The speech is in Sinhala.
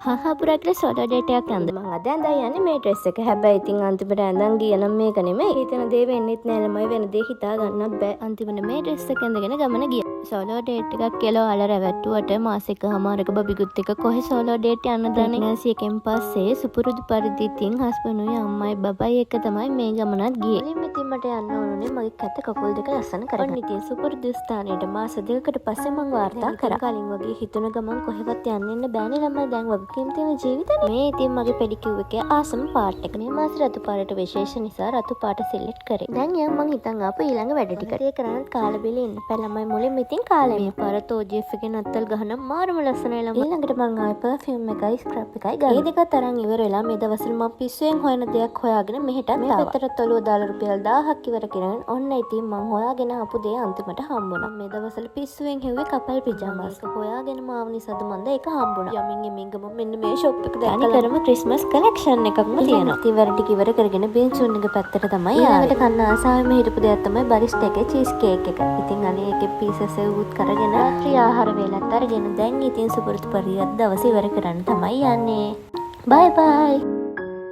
හාහාපුරාට සෝලෝ ඩේට් එකක් යන්න. මම අද ඇඳලා යන්නේ මේ ඩ්‍රෙස් එක. හැබැයි ඉතින් අන්තිමට ඇඳන් ගියා නම් මේක නෙමෙයි. හිතන දේ වෙන්නෙත් නෑ ළමයි වෙන දේ හිතා ගන්නත් බෑ. අන්තිමට මේ ඩ්‍රෙස් එක ඇඳගෙන ගමන ගියා. සෝලෝ ඩේට් එකක් කියලා ඔයාලා රැවට්ටුවට මාසෙකමාරක බබිකුත් එක්ක කොහේ සෝලෝ ඩේට් යන්න දාන්නේ. නැසි එකෙන් පස්සේ සුපුරුදු පරිදි ඉතින් හස්බන්ඩ්ුයි අම්මයි බබයි එක තමයි මේ ගමනත් ගියේ. ඉතින් මට යන්න ඕනුනේ මගේ කත කකුල් දෙක ලස්සන කරගන්න. ඉතින් සුපුරුදු ස්ථානයට මාස දෙකකට පස්සේ මම වාර්තා කරා. කලින් වගේ හිතුන ගමන් කොහෙවත් යන්න බෑනේ ළමයි. දැන් වගකීම් තියෙන ජීවිතේ. මේ ඉතින් මගේ පෙඩිකියුර් එකේ ආසම පාට් එක. මේ මාසේ රතු පාටට විශේෂ නිසා රතු පාට සිලෙක්ට් කරේ. දැන් මම හිතන් ආපු ඊළඟ වැඩ ටිකට. ඒක කරන්නත් කාලා බිලි ඉන්න. ළමයි මුලින්ම ඉතින් කාලා මේ පාර තෝජිඑෆ් එකේ නත්තල් ගහන මාරම ලස්සනයි ළමයි. ඊළඟට මම ආයේ පර්ෆියුම් එකයි ස්ක්‍රබ් එකයි ගන්න. මේ දෙකත් අරන් ඉවර වෙලා මේ දවස්වල මම පිස්සුවෙන් හොයන දෙයක් හොයාගෙන මෙහෙට ආවා. මේ පැත්තට ඔලුව දාලා රුපියල් 1000ක් ඉවර කරගෙන ඔන්න ඉතින් මම හොයාගෙන ආපු දේ අන්තිමට හම්බුණා. මේ දවස්වල පිස්සුවෙන් හෙව්වේ කපල් පිජාමාස්. හොයාගෙන මාව නිසාද මන්ද ඒක හම්බුණා. යමින් එමින් ගම මෙන්න මේ ෂොප් එක දැක්කම කරම ක්‍රිස්මස් කලෙක්ෂන් එකක්ම තියෙනවා. ඉතින් වැඩ ටික ඉවර කරගෙන බින්සුන් එක පැත්තට තමයි ඊළඟට කන්න ආසාවෙම හිටපු දෙයක් තමයි බරිස්ටා එකේ චීස් කේක් එක. ඉතින් අනේ ඒකේ පීසස් එවුත් කරගෙන රාත්‍රී ආහාර වේලත් අරගෙන දැන් ඉතින් සුපුරුදු පරිදි දවස් ඉවර කරන්න තමයි යන්නේ. බයි බයි.